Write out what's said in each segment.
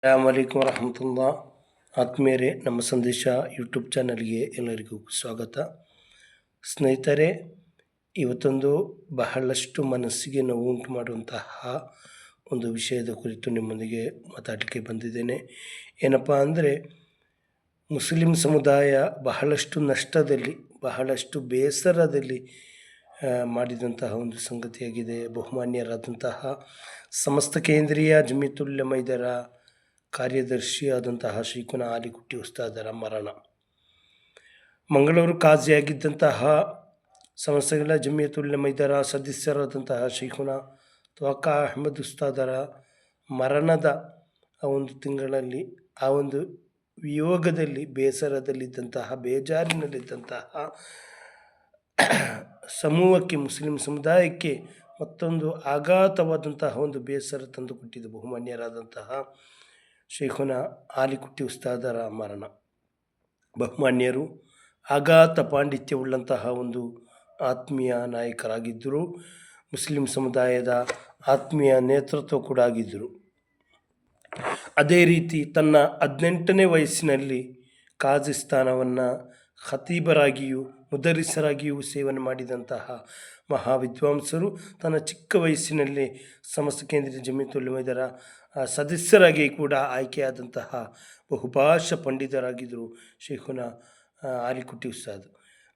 ಅಸ್ಸಲಾಮಲೈಕುಮ್ ವರಹಮತುಲ್ಲಾ. ಆತ್ಮೀಯರೇ, ನಮ್ಮ ಸಂದೇಶ ಯೂಟ್ಯೂಬ್ ಚಾನಲ್ಗೆ ಎಲ್ಲರಿಗೂ ಸ್ವಾಗತ. ಸ್ನೇಹಿತರೆ, ಇವತ್ತೊಂದು ಬಹಳಷ್ಟು ಮನಸ್ಸಿಗೆ ನೋವು ಉಂಟು ಮಾಡುವಂತಹ ಒಂದು ವಿಷಯದ ಕುರಿತು ನಿಮ್ಮೊಂದಿಗೆ ಮಾತಾಡಲಿಕ್ಕೆ ಬಂದಿದ್ದೇನೆ. ಏನಪ್ಪ ಅಂದರೆ, ಮುಸ್ಲಿಂ ಸಮುದಾಯ ಬಹಳಷ್ಟು ನಷ್ಟದಲ್ಲಿ, ಬಹಳಷ್ಟು ಬೇಸರದಲ್ಲಿ ಮಾಡಿದಂತಹ ಒಂದು ಸಂಗತಿಯಾಗಿದೆ. ಬಹುಮಾನ್ಯರಾದಂತಹ ಸಮಸ್ತ ಕೇಂದ್ರೀಯ ಜಮೀಯತುಲ್ ಉಲಮಾ ಇದರ ಕಾರ್ಯದರ್ಶಿಯಾದಂತಹ ಶೈಖುನಾ ಆಲಿಕುಟ್ಟಿ ಉಸ್ತಾದರ ಮರಣ. ಮಂಗಳೂರು ಕಾಜಿಯಾಗಿದ್ದಂತಹ ಸಮಸ್ತ ಜಮೀಯತುಲ್ ಉಲಮಾ ಇದರ ಸದಸ್ಯರಾದಂತಹ ಶೈಖುನಾ ತ್ವಾಖಾ ಅಹ್ಮದ್ ಉಸ್ತಾದರ ಮರಣದ ಆ ಒಂದು ತಿಂಗಳಲ್ಲಿ, ಆ ಒಂದು ವಿಯೋಗದಲ್ಲಿ, ಬೇಸರದಲ್ಲಿದ್ದಂತಹ, ಬೇಜಾರಿನಲ್ಲಿದ್ದಂತಹ ಸಮೂಹಕ್ಕೆ, ಮುಸ್ಲಿಂ ಸಮುದಾಯಕ್ಕೆ ಮತ್ತೊಂದು ಆಘಾತವಾದಂತಹ ಒಂದು ಬೇಸರ ತಂದುಕೊಟ್ಟಿದ್ದು ಬಹುಮಾನ್ಯರಾದಂತಹ ಶೈಖುನಾ ಆಲಿಕುಟ್ಟಿ ಉಸ್ತಾದರ ಮರಣ. ಬಹುಮಾನ್ಯರು ಆಘಾತ ಪಾಂಡಿತ್ಯವುಳ್ಳಂತಹ ಒಂದು ಆತ್ಮೀಯ ನಾಯಕರಾಗಿದ್ದರು. ಮುಸ್ಲಿಂ ಸಮುದಾಯದ ಆತ್ಮೀಯ ನೇತೃತ್ವ ಕೂಡ ಆಗಿದ್ದರು. ಅದೇ ರೀತಿ ತನ್ನ 18ನೇ ವಯಸ್ಸಿನಲ್ಲಿ ಕಾಜಿ ಸ್ಥಾನವನ್ನು ಖತೀಬರಾಗಿಯೂ ಮುದರಿಸರಾಗಿಯೂ ಸೇವನೆ ಮಾಡಿದಂತಹ ಮಹಾವಿದ್ವಾಂಸರು. ತನ್ನ ಚಿಕ್ಕ ವಯಸ್ಸಿನಲ್ಲಿ ಸಮಸ್ತ ಕೇಂದ್ರೀಯ ಜಮೀಯತುಲ್ ಉಲಮಾ ಇದರ ಸದಸ್ಯರಾಗಿ ಕೂಡ ಆಯ್ಕೆಯಾದಂತಹ ಬಹುಭಾಷಾ ಪಂಡಿತರಾಗಿದ್ದರು ಶೈಖುನಾ ಆಲಿಕುಟ್ಟಿ ಉಸ್ತಾದ್.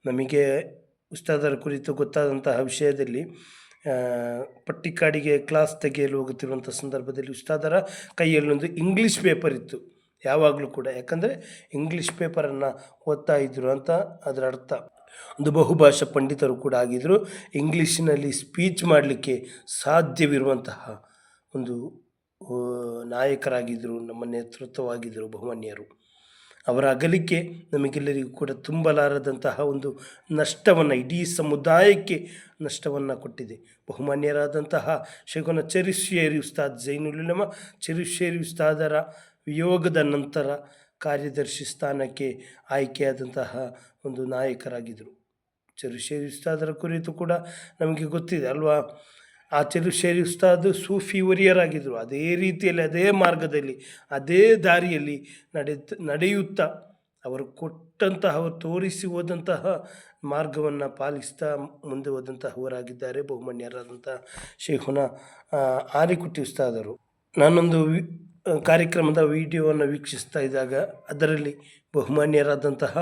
ನಮಗೆ ಉಸ್ತಾದರ ಕುರಿತು ಗೊತ್ತಾದಂತಹ ವಿಷಯದಲ್ಲಿ, ಪಟ್ಟಿಕಾಡಿಗೆ ಕ್ಲಾಸ್ ತೆಗೆಯಲು ಹೋಗುತ್ತಿರುವಂಥ ಸಂದರ್ಭದಲ್ಲಿ ಉಸ್ತಾದರ ಕೈಯಲ್ಲೊಂದು ಇಂಗ್ಲೀಷ್ ಪೇಪರ್ ಇತ್ತು ಯಾವಾಗಲೂ ಕೂಡ. ಯಾಕಂದರೆ ಇಂಗ್ಲೀಷ್ ಪೇಪರನ್ನು ಓದ್ತಾ ಇದ್ದರು ಅಂತ ಅದರ ಅರ್ಥ. ಒಂದು ಬಹುಭಾಷಾ ಪಂಡಿತರು ಕೂಡ ಆಗಿದ್ದರು. ಇಂಗ್ಲೀಷಿನಲ್ಲಿ ಸ್ಪೀಚ್ ಮಾಡಲಿಕ್ಕೆ ಸಾಧ್ಯವಿರುವಂತಹ ಒಂದು ನಾಯಕರಾಗಿದ್ದರು, ನಮ್ಮ ನೇತೃತ್ವವಾಗಿದ್ದರು ಬಹುಮಾನ್ಯರು. ಅವರ ಅಗಲಿಕೆ ನಮಗೆಲ್ಲರಿಗೂ ಕೂಡ ತುಂಬಲಾರದಂತಹ ಒಂದು ನಷ್ಟವನ್ನು, ಇಡೀ ಸಮುದಾಯಕ್ಕೆ ನಷ್ಟವನ್ನು ಕೊಟ್ಟಿದೆ. ಬಹುಮಾನ್ಯರಾದಂತಹ ಶೈಖುನಾ ಚೆರಿಶೇರಿ ಉಸ್ತಾದ್ ಝೈನುಲ್ ಉಲಮಾ ಚೆರಿಶೇರಿ ಉಸ್ತಾದರ ವಿಯೋಗದ ನಂತರ ಕಾರ್ಯದರ್ಶಿ ಸ್ಥಾನಕ್ಕೆ ಆಯ್ಕೆಯಾದಂತಹ ಒಂದು ನಾಯಕರಾಗಿದ್ದರು. ಚೆರಿಶೇರಿ ಉಸ್ತಾದರ ಕುರಿತು ಕೂಡ ನಮಗೆ ಗೊತ್ತಿದೆ ಅಲ್ವಾ. ಆ ಚೆರಿಶೇರಿ ಉಸ್ತಾದ್ ಸೂಫಿ ವರಿಯರಾಗಿದ್ದರು. ಅದೇ ರೀತಿಯಲ್ಲಿ, ಅದೇ ಮಾರ್ಗದಲ್ಲಿ, ಅದೇ ದಾರಿಯಲ್ಲಿ ನಡೆಯುತ್ತಾ ಅವರು ಕೊಟ್ಟಂತಹ, ಅವರು ತೋರಿಸಿ ಹೋದಂತಹ ಮಾರ್ಗವನ್ನು ಪಾಲಿಸ್ತಾ ಮುಂದೆ ಹೋದಂತಹವರಾಗಿದ್ದಾರೆ ಬಹುಮಾನ್ಯರಾದಂತಹ ಶೈಖುನಾ ಆಲಿಕುಟ್ಟಿ ಉಸ್ತಾದರು. ನಾನೊಂದು ಕಾರ್ಯಕ್ರಮದ ವಿಡಿಯೋವನ್ನು ವೀಕ್ಷಿಸ್ತಾ ಇದ್ದಾಗ ಅದರಲ್ಲಿ ಬಹುಮಾನ್ಯರಾದಂತಹ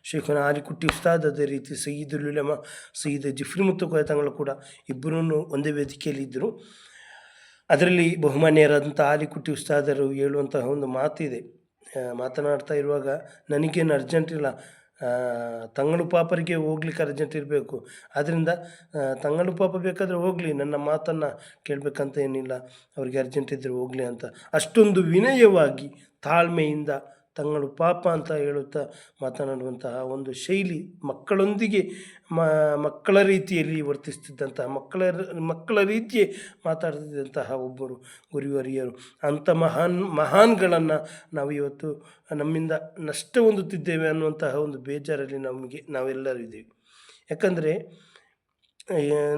ಶೈಖುನಾ ಆಲಿಕುಟ್ಟಿ ಉಸ್ತಾದ್, ಅದೇ ರೀತಿ ಸಯ್ಯಿದುಲ್ ಉಲಮಾ ಸಯ್ಯಿದ್ ಜಿಫ್ರಿ ಮುತ್ತುಕೋಯ ತಂಗಳು ಕೂಡ ಇಬ್ಬರೂ ಒಂದೇ ವೇದಿಕೆಯಲ್ಲಿ ಇದ್ದರು. ಅದರಲ್ಲಿ ಬಹುಮಾನ್ಯರಾದಂಥ ಆಲಿಕುಟ್ಟಿ ಉಸ್ತಾದರು ಹೇಳುವಂತಹ ಒಂದು ಮಾತಿದೆ. ಮಾತನಾಡ್ತಾ ಇರುವಾಗ, ನನಗೇನು ಅರ್ಜೆಂಟ್ ಇಲ್ಲ, ತಂಗಳು ಪಾಪರಿಗೆ ಹೋಗ್ಲಿಕ್ಕೆ ಅರ್ಜೆಂಟ್ ಇರಬೇಕು, ಆದ್ದರಿಂದ ತಂಗಳು ಪಾಪ ಬೇಕಾದರೆ ಹೋಗಲಿ, ನನ್ನ ಮಾತನ್ನು ಕೇಳಬೇಕಂತ ಏನಿಲ್ಲ, ಅವರಿಗೆ ಅರ್ಜೆಂಟ್ ಇದ್ದರೆ ಹೋಗಲಿ ಅಂತ ಅಷ್ಟೊಂದು ವಿನಯವಾಗಿ ತಾಳ್ಮೆಯಿಂದ ತಂಗಳು ಪಾಪ ಅಂತ ಹೇಳುತ್ತಾ ಮಾತನಾಡುವಂತಹ ಒಂದು ಶೈಲಿ, ಮಕ್ಕಳೊಂದಿಗೆ ಮಕ್ಕಳ ರೀತಿಯಲ್ಲಿ ವರ್ತಿಸ್ತಿದ್ದಂತಹ, ಮಕ್ಕಳ ರೀತಿಯೇ ಮಾತಾಡ್ತಿದ್ದಂತಹ ಒಬ್ಬರು ಗುರುವರಿಯರು. ಅಂಥ ಮಹಾನ್ಗಳನ್ನು ನಾವು ಇವತ್ತು ನಮ್ಮಿಂದ ನಷ್ಟ ಹೊಂದುತ್ತಿದ್ದೇವೆ ಅನ್ನುವಂತಹ ಒಂದು ಬೇಜಾರಲ್ಲಿ ನಾವೆಲ್ಲರೂ ಇದ್ದೀವಿ. ಯಾಕಂದರೆ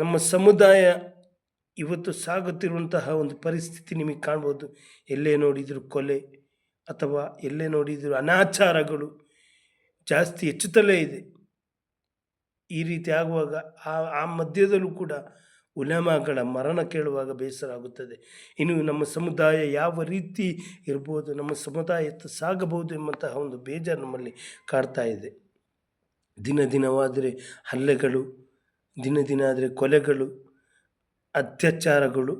ನಮ್ಮ ಸಮುದಾಯ ಇವತ್ತು ಸಾಗುತ್ತಿರುವಂತಹ ಒಂದು ಪರಿಸ್ಥಿತಿ ನಿಮಗೆ ಕಾಣ್ಬೋದು. ಎಲ್ಲೇ ನೋಡಿದರೂ ಕೊಲೆ ಅಥವಾ ಎಲ್ಲೇ ನೋಡಿದರೂ ಅನಾಚಾರಗಳು ಜಾಸ್ತಿ ಹೆಚ್ಚುತ್ತಲೇ ಇದೆ. ಈ ರೀತಿ ಆಗುವಾಗ ಆ ಮಧ್ಯದಲ್ಲೂ ಕೂಡ ಉಲಮಾಗಳ ಮರಣ ಕೇಳುವಾಗ ಬೇಸರ ಆಗುತ್ತದೆ. ಇನ್ನು ನಮ್ಮ ಸಮುದಾಯ ಯಾವ ರೀತಿ ಇರ್ಬೋದು, ನಮ್ಮ ಸಮುದಾಯ ಸಾಗಬಹುದು ಎಂಬಂತಹ ಒಂದು ಬೇಜಾರು ನಮ್ಮಲ್ಲಿ ಕಾಡ್ತಾ ಇದೆ. ದಿನವಾದರೆ ಹಲ್ಲೆಗಳು, ದಿನ ಆದರೆ ಕೊಲೆಗಳು, ಅತ್ಯಾಚಾರಗಳು,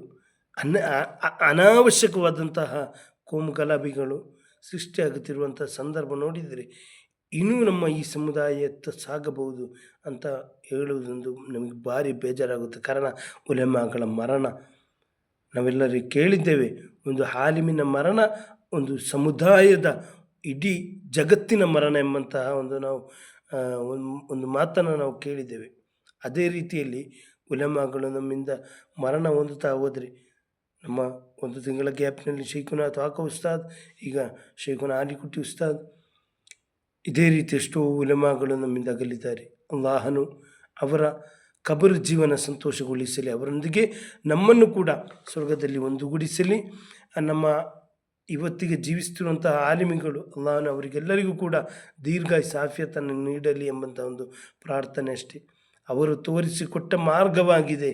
ಅನಾವಶ್ಯಕವಾದಂತಹ ಕೋಮು ಗಲಭೆಗಳು ಸೃಷ್ಟಿಯಾಗುತ್ತಿರುವಂಥ ಸಂದರ್ಭ ನೋಡಿದರೆ ಇನ್ನೂ ನಮ್ಮ ಈ ಸಮುದಾಯ ಸಾಗಬಹುದು ಅಂತ ಹೇಳುವುದೊಂದು ನಮಗೆ ಭಾರಿ ಬೇಜಾರಾಗುತ್ತೆ. ಕಾರಣ ಉಲಮಾಗಳ ಮರಣ ನಾವೆಲ್ಲರೂ ಕೇಳಿದ್ದೇವೆ. ಒಂದು ಆಲಿಮಿನ ಮರಣ ಒಂದು ಸಮುದಾಯದ, ಇಡೀ ಜಗತ್ತಿನ ಮರಣ ಎಂಬಂತಹ ಒಂದು ಮಾತನ್ನು ನಾವು ಕೇಳಿದ್ದೇವೆ. ಅದೇ ರೀತಿಯಲ್ಲಿ ಉಲಮಾಗಳು ನಮ್ಮಿಂದ ಮರಣ ಹೊಂದುತ್ತಾ ಹೋದರೆ, ನಮ್ಮ ಒಂದು ತಿಂಗಳ ಗ್ಯಾಪ್ನಲ್ಲಿ ಶೈಖುನಾ ತ್ವಾಖಾ ಉಸ್ತಾದ್, ಈಗ ಶೈಖುನಾ ಆಲಿಕುಟ್ಟಿ ಉಸ್ತಾದ್, ಇದೇ ರೀತಿ ಎಷ್ಟೋ ಉಲಮಾಗಳು ನಮ್ಮಿಂದ ಅಗಲಿದ್ದಾರೆ. ಅಲ್ಲಾಹನು ಅವರ ಕಬರ್ ಜೀವನ ಸಂತೋಷಗೊಳಿಸಲಿ, ಅವರೊಂದಿಗೆ ನಮ್ಮನ್ನು ಕೂಡ ಸ್ವರ್ಗದಲ್ಲಿ ಒಂದುಗೂಡಿಸಲಿ. ನಮ್ಮ ಇವತ್ತಿಗೆ ಜೀವಿಸ್ತಿರುವಂತಹ ಆಲಿಮಿಗಳು ಅಲ್ಲಾಹನು ಅವರಿಗೆಲ್ಲರಿಗೂ ಕೂಡ ದೀರ್ಘಾಯುಷ್ಯ ಆಫಿಯತನ್ನು ನೀಡಲಿ ಎಂಬಂಥ ಒಂದು ಪ್ರಾರ್ಥನೆ ಅಷ್ಟೇ. ಅವರು ತೋರಿಸಿಕೊಟ್ಟ ಮಾರ್ಗವಾಗಿದೆ,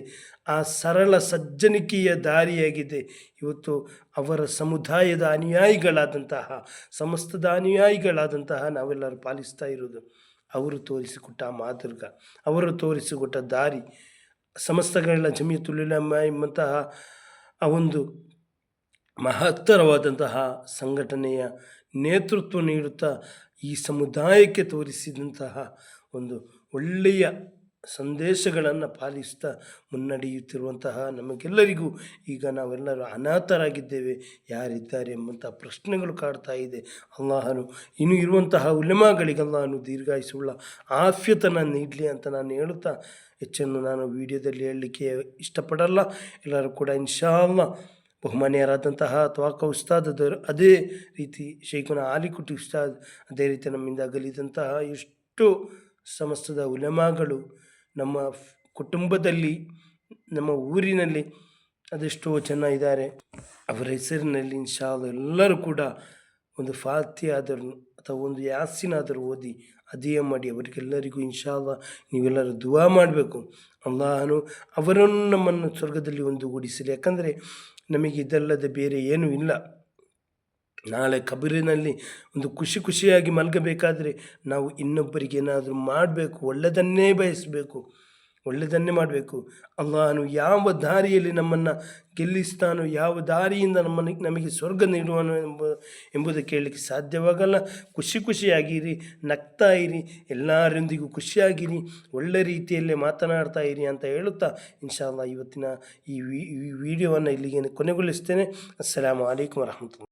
ಆ ಸರಳ ಸಜ್ಜನಿಕೆಯ ದಾರಿಯಾಗಿದೆ. ಇವತ್ತು ಅವರ ಸಮುದಾಯದ ಅನುಯಾಯಿಗಳಾದಂತಹ, ಸಮಸ್ತದ ಅನುಯಾಯಿಗಳಾದಂತಹ ನಾವೆಲ್ಲರೂ ಪಾಲಿಸ್ತಾ ಇರೋದು ಅವರು ತೋರಿಸಿಕೊಟ್ಟ ಮಾರ್ಗ, ಅವರು ತೋರಿಸಿಕೊಟ್ಟ ದಾರಿ. ಸಮಸ್ತಗಳ ಜಮಿಯತುಲ್ ಉಲಮಾ ಎಂಬಂತಹ ಆ ಒಂದು ಮಹತ್ತರವಾದಂತಹ ಸಂಘಟನೆಯ ನೇತೃತ್ವ ನೀಡುತ್ತಾ ಈ ಸಮುದಾಯಕ್ಕೆ ತೋರಿಸಿದಂತಹ ಒಂದು ಒಳ್ಳೆಯ ಸಂದೇಶಗಳನ್ನು ಪಾಲಿಸ್ತಾ ಮುನ್ನಡೆಯುತ್ತಿರುವಂತಹ ನಮಗೆಲ್ಲರಿಗೂ ಈಗ ನಾವೆಲ್ಲರೂ ಅನಾಥರಾಗಿದ್ದೇವೆ, ಯಾರಿದ್ದಾರೆ ಎಂಬಂಥ ಪ್ರಶ್ನೆಗಳು ಕಾಡ್ತಾ ಇದೆ. ಅಲ್ಲಾಹನು ಇನ್ನು ಇರುವಂತಹ ಉಲಮಾಗಳಿಗೆ ಅಲ್ಲಾಹನು ದೀರ್ಘಾಯುಸುಳ್ಳ ಆಫಿಯತನ್ನು ನೀಡಲಿ ಅಂತ ನಾನು ಹೇಳುತ್ತಾ ಹೆಚ್ಚನ್ನು ನಾನು ವಿಡಿಯೋದಲ್ಲಿ ಹೇಳಲಿಕ್ಕೆ ಇಷ್ಟಪಡಲ್ಲ. ಎಲ್ಲರೂ ಕೂಡ ಇನ್ಶಾ ಅಲ್ಲಾ ಬಹುಮಾನ್ಯರಾದಂತಹ ತ್ವಾಕ ಉಸ್ತಾದವರು, ಅದೇ ರೀತಿ ಶೇಖುನ ಆಲಿಕುಟಿ ಉಸ್ತಾದ್, ಅದೇ ರೀತಿ ನಮ್ಮಿಂದ ಅಗಲಿದಂತಹ ಎಷ್ಟು ಸಮಸ್ತದ ಉಲಮಾಗಳು ನಮ್ಮ ಕುಟುಂಬದಲ್ಲಿ, ನಮ್ಮ ಊರಿನಲ್ಲಿ ಅದೆಷ್ಟೋ ಜನ ಇದ್ದಾರೆ. ಅವರ ಹೆಸರಿನಲ್ಲಿ ಇನ್ಶಾ ಅಲ್ಲಾ ಎಲ್ಲರೂ ಕೂಡ ಒಂದು ಫಾತಿಹಾದರೂ ಅಥವಾ ಒಂದು ಯಾಸಿನಾದರೂ ಓದಿ ಅದೇ ಮಾಡಿ ಅವರಿಗೆಲ್ಲರಿಗೂ ಇನ್ಶಾ ಅಲ್ಲಾ ನೀವೆಲ್ಲರೂ ದುವಾ ಮಾಡಬೇಕು. ಅಲ್ಲಾಹನು ಅವರನ್ನು ನಮ್ಮನ್ನು ಸ್ವರ್ಗದಲ್ಲಿ ಒಂದುಗೂಡಿಸಲಿ. ಯಾಕಂದರೆ ನಮಗೆ ಇದಲ್ಲದೆ ಬೇರೆ ಏನೂ ಇಲ್ಲ. ನಾಳೆ ಕಬರಿನಲ್ಲಿ ಒಂದು ಖುಷಿಯಾಗಿ ಮಲಗಬೇಕಾದ್ರೆ ನಾವು ಇನ್ನೊಬ್ಬರಿಗೆ ಏನಾದರೂ ಮಾಡಬೇಕು, ಒಳ್ಳೆಯದನ್ನೇ ಬಯಸಬೇಕು, ಒಳ್ಳೆಯದನ್ನೇ ಮಾಡಬೇಕು. ಅಲ್ಲಾಹನು ಯಾವ ದಾರಿಯಲ್ಲಿ ನಮ್ಮನ್ನು ಗೆಲ್ಲಿಸ್ತಾನೋ, ಯಾವ ದಾರಿಯಿಂದ ನಮಗೆ ಸ್ವರ್ಗ ನೀಡುವನು ಎಂಬುದಕ್ಕೆ ಹೇಳಲಿಕ್ಕೆ ಸಾಧ್ಯವಾಗಲ್ಲ. ಖುಷಿಯಾಗಿರಿ, ನಗ್ತಾ ಇರಿ, ಎಲ್ಲರೊಂದಿಗೂ ಖುಷಿಯಾಗಿರಿ, ಒಳ್ಳೆ ರೀತಿಯಲ್ಲೇ ಮಾತನಾಡ್ತಾ ಇರಿ ಅಂತ ಹೇಳುತ್ತಾ ಇನ್ಶಾ ಅಲ್ಲಾ ಇವತ್ತಿನ ಈ ವಿಡಿಯೋವನ್ನು ಇಲ್ಲಿಗೆ ಕೊನೆಗೊಳಿಸ್ತೇನೆ. ಅಸ್ಸಲಾಮು ಅಲೈಕುಂ ವರಹಮತುಲ್ಲಾಹ್.